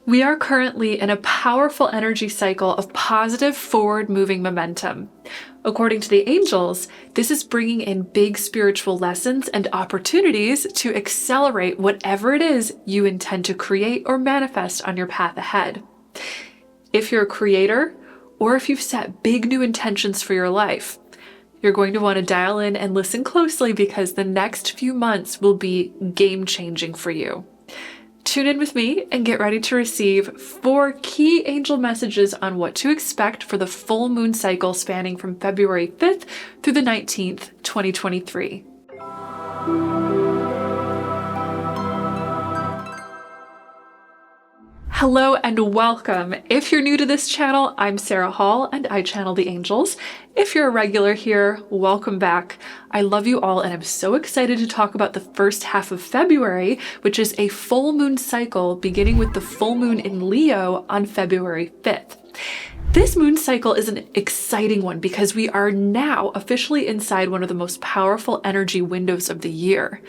We are currently in a powerful energy cycle of positive forward-moving momentum. According to the angels, this is bringing in big spiritual lessons and opportunities to accelerate whatever it is you intend to create or manifest on your path ahead. If you're a creator, or if you've set big new intentions for your life, you're going to want to dial in and listen closely because the next few months will be game-changing for you. Tune in with me and get ready to receive 4 key angel messages on what to expect for the full moon cycle spanning from February 5th through the 19th, 2023. Hello and welcome. If you're new to this channel, I'm Sarah Hall and I channel the angels. If you're a regular here, welcome back. I love you all and I'm so excited to talk about the first half of February, which is a full moon cycle beginning with the full moon in Leo on February 5th. This moon cycle is an exciting one because we are now officially inside one of the most powerful energy windows of the year.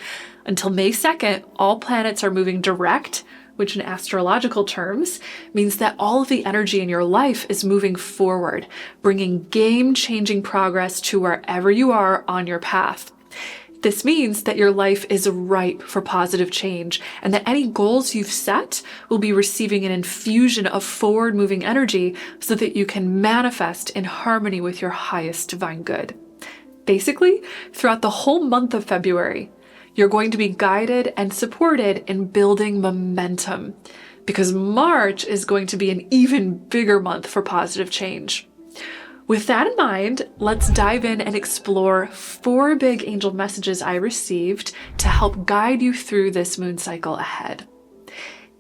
Until May 2nd, all planets are moving direct, which in astrological terms means that all of the energy in your life is moving forward, bringing game-changing progress to wherever you are on your path. This means that your life is ripe for positive change and that any goals you've set will be receiving an infusion of forward-moving energy so that you can manifest in harmony with your highest divine good. Basically, throughout the whole month of February, you're going to be guided and supported in building momentum because March is going to be an even bigger month for positive change. With that in mind, let's dive in and explore 4 big angel messages I received to help guide you through this moon cycle ahead.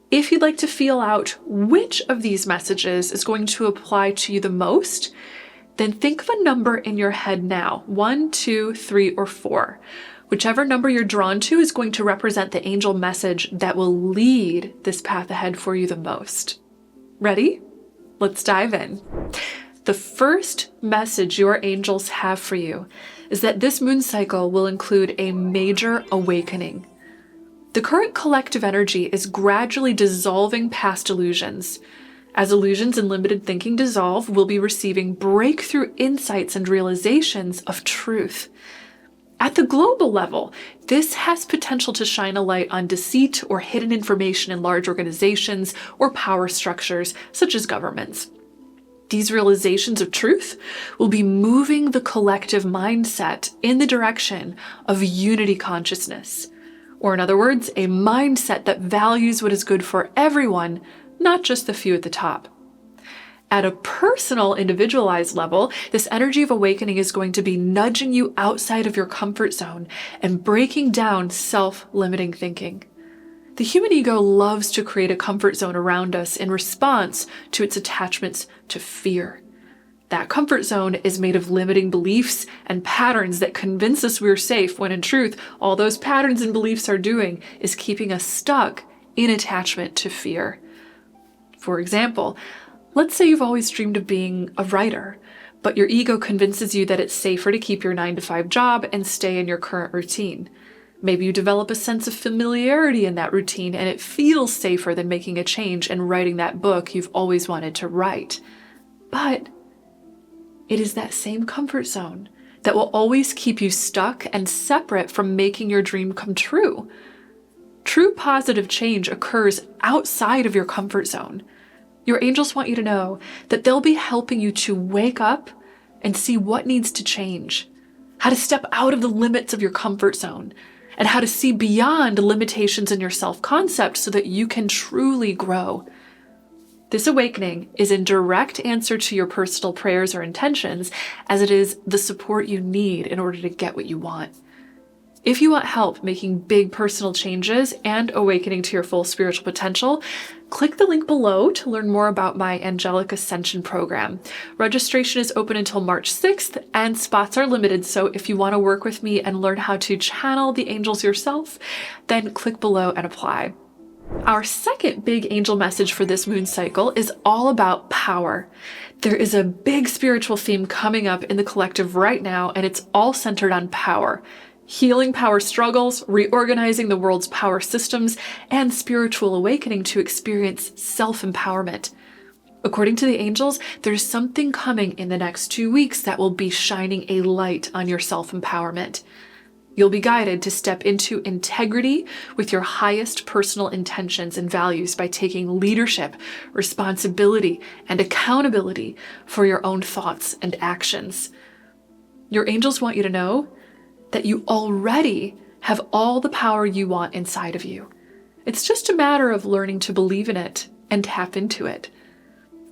If you'd like to feel out which of these messages is going to apply to you the most, then think of a number in your head now, 1, 2, 3, or 4. Whichever number you're drawn to is going to represent the angel message that will lead this path ahead for you the most. Ready? Let's dive in. The first message your angels have for you is that this moon cycle will include a major awakening. The current collective energy is gradually dissolving past illusions. As illusions and limited thinking dissolve, we'll be receiving breakthrough insights and realizations of truth. At the global level, this has potential to shine a light on deceit or hidden information in large organizations or power structures, such as governments. These realizations of truth will be moving the collective mindset in the direction of unity consciousness, or in other words, a mindset that values what is good for everyone, not just the few at the top. At a personal, individualized level, this energy of awakening is going to be nudging you outside of your comfort zone and breaking down self-limiting thinking. The human ego loves to create a comfort zone around us in response to its attachments to fear. That comfort zone is made of limiting beliefs and patterns that convince us we're safe, when in truth, all those patterns and beliefs are doing is keeping us stuck in attachment to fear. For example, let's say you've always dreamed of being a writer, but your ego convinces you that it's safer to keep your 9-to-5 job and stay in your current routine. Maybe you develop a sense of familiarity in that routine and it feels safer than making a change and writing that book you've always wanted to write. But it is that same comfort zone that will always keep you stuck and separate from making your dream come true. True positive change occurs outside of your comfort zone. Your angels want you to know that they'll be helping you to wake up and see what needs to change, how to step out of the limits of your comfort zone, and how to see beyond limitations in your self-concept so that you can truly grow. This awakening is in direct answer to your personal prayers or intentions, as it is the support you need in order to get what you want. If you want help making big personal changes and awakening to your full spiritual potential, click the link below to learn more about my Angelic Ascension program. Registration is open until March 6th and spots are limited, so if you want to work with me and learn how to channel the angels yourself, then click below and apply. Our second big angel message for this moon cycle is all about power. There is a big spiritual theme coming up in the collective right now, and it's all centered on power. healing power struggles, reorganizing the world's power systems, and spiritual awakening to experience self-empowerment. According to the angels, there's something coming in the next 2 weeks that will be shining a light on your self-empowerment. You'll be guided to step into integrity with your highest personal intentions and values by taking leadership, responsibility, and accountability for your own thoughts and actions. Your angels want you to know that you already have all the power you want inside of you. It's just a matter of learning to believe in it and tap into it.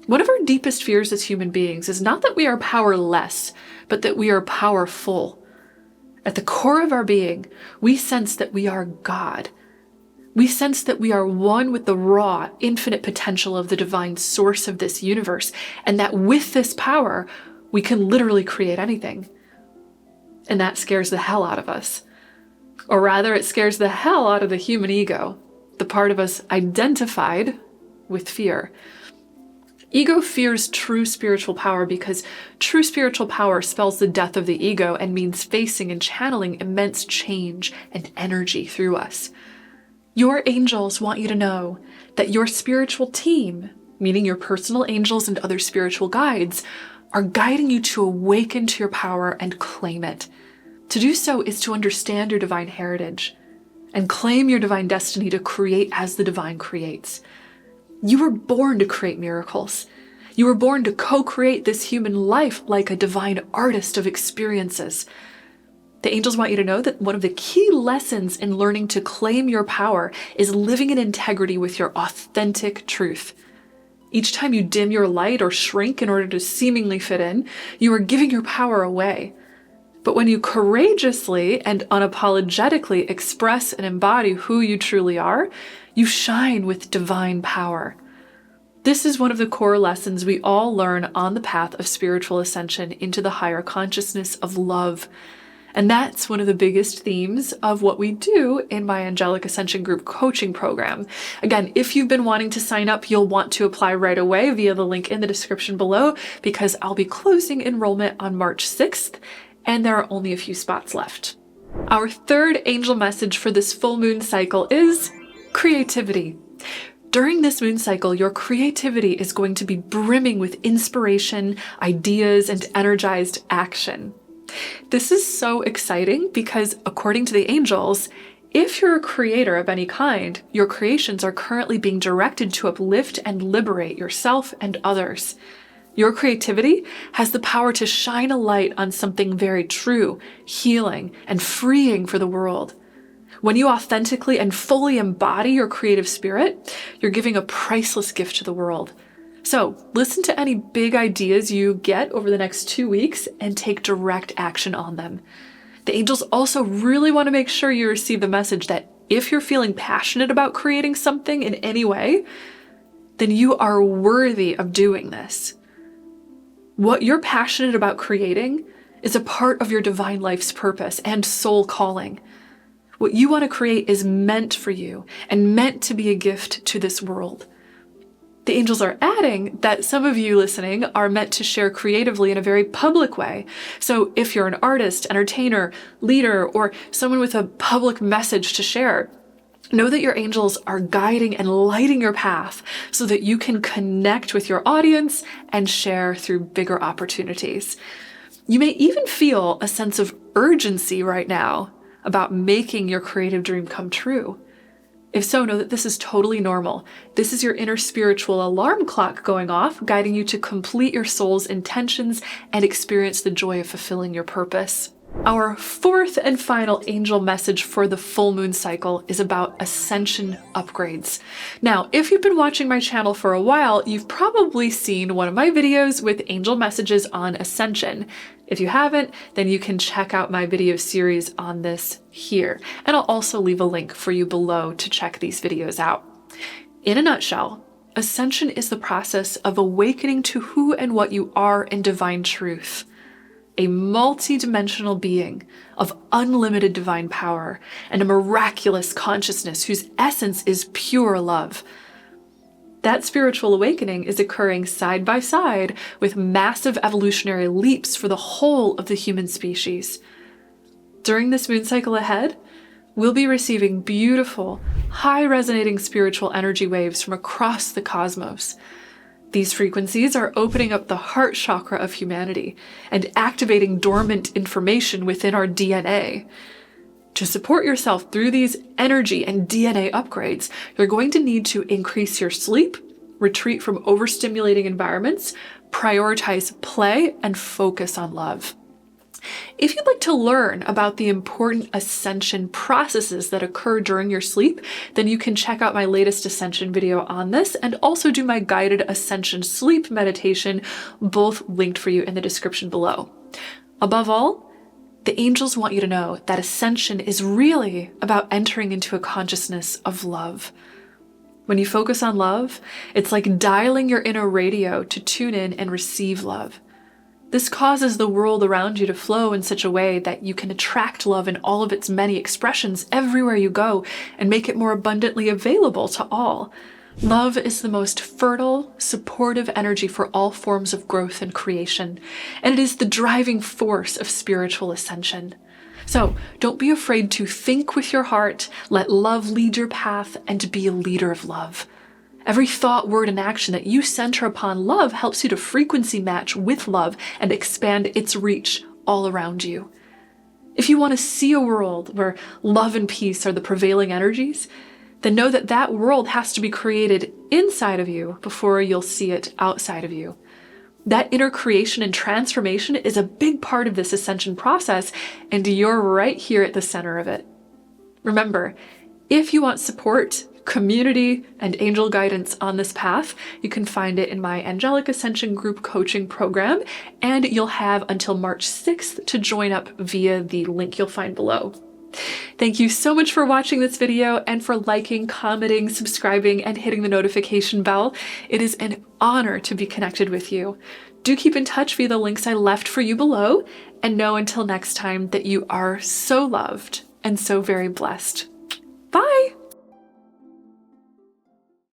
One of our deepest fears as human beings is not that we are powerless, but that we are powerful. At the core of our being, we sense that we are God. We sense that we are one with the raw, infinite potential of the divine source of this universe, and that with this power, we can literally create anything. And that scares the hell out of us. Or rather, it scares the hell out of the human ego, the part of us identified with fear. Ego fears true spiritual power because true spiritual power spells the death of the ego and means facing and channeling immense change and energy through us. Your angels want you to know that your spiritual team, meaning your personal angels and other spiritual guides, are guiding you to awaken to your power and claim it. To do so is to understand your divine heritage and claim your divine destiny to create as the divine creates. You were born to create miracles. You were born to co-create this human life like a divine artist of experiences. The angels want you to know that one of the key lessons in learning to claim your power is living in integrity with your authentic truth. Each time you dim your light or shrink in order to seemingly fit in, you are giving your power away. But when you courageously and unapologetically express and embody who you truly are, you shine with divine power. This is one of the core lessons we all learn on the path of spiritual ascension into the higher consciousness of love. And that's one of the biggest themes of what we do in my Angelic Ascension Group coaching program. Again, if you've been wanting to sign up, you'll want to apply right away via the link in the description below, because I'll be closing enrollment on March 6th, and there are only a few spots left. Our third angel message for this full moon cycle is creativity. During this moon cycle, your creativity is going to be brimming with inspiration, ideas, and energized action. This is so exciting because, according to the angels, if you're a creator of any kind, your creations are currently being directed to uplift and liberate yourself and others. Your creativity has the power to shine a light on something very true, healing, and freeing for the world. When you authentically and fully embody your creative spirit, you're giving a priceless gift to the world. So listen to any big ideas you get over the next 2 weeks and take direct action on them. The angels also really want to make sure you receive the message that if you're feeling passionate about creating something in any way, then you are worthy of doing this. What you're passionate about creating is a part of your divine life's purpose and soul calling. What you want to create is meant for you and meant to be a gift to this world. The angels are adding that some of you listening are meant to share creatively in a very public way. So if you're an artist, entertainer, leader, or someone with a public message to share, know that your angels are guiding and lighting your path so that you can connect with your audience and share through bigger opportunities. You may even feel a sense of urgency right now about making your creative dream come true. If so, know that this is totally normal. This is your inner spiritual alarm clock going off, guiding you to complete your soul's intentions and experience the joy of fulfilling your purpose. Our fourth and final angel message for the full moon cycle is about Ascension upgrades. Now, if you've been watching my channel for a while, you've probably seen one of my videos with angel messages on Ascension. If you haven't, then you can check out my video series on this here. And I'll also leave a link for you below to check these videos out. In a nutshell, Ascension is the process of awakening to who and what you are in divine truth. A multi-dimensional being of unlimited divine power and a miraculous consciousness whose essence is pure love. That spiritual awakening is occurring side by side with massive evolutionary leaps for the whole of the human species. During this moon cycle ahead, we'll be receiving beautiful, high-resonating spiritual energy waves from across the cosmos. These frequencies are opening up the heart chakra of humanity and activating dormant information within our DNA. To support yourself through these energy and DNA upgrades, you're going to need to increase your sleep, retreat from overstimulating environments, prioritize play, and focus on love. If you'd like to learn about the important ascension processes that occur during your sleep, then you can check out my latest ascension video on this and also do my guided ascension sleep meditation, both linked for you in the description below. Above all, the angels want you to know that ascension is really about entering into a consciousness of love. When you focus on love, it's like dialing your inner radio to tune in and receive love. This causes the world around you to flow in such a way that you can attract love in all of its many expressions everywhere you go and make it more abundantly available to all. Love is the most fertile, supportive energy for all forms of growth and creation, and it is the driving force of spiritual ascension. So don't be afraid to think with your heart, let love lead your path, and be a leader of love. Every thought, word, and action that you center upon love helps you to frequency match with love and expand its reach all around you. If you want to see a world where love and peace are the prevailing energies, then know that that world has to be created inside of you before you'll see it outside of you. That inner creation and transformation is a big part of this ascension process, and you're right here at the center of it. Remember, if you want support, community, and angel guidance on this path, you can find it in my Angelic Ascension group coaching program, and you'll have until March 6th to join up via the link you'll find below. Thank you so much for watching this video and for liking, commenting, subscribing, and hitting the notification bell. It is an honor to be connected with you. Do keep in touch via the links I left for you below, and know until next time that you are so loved and so very blessed. Bye!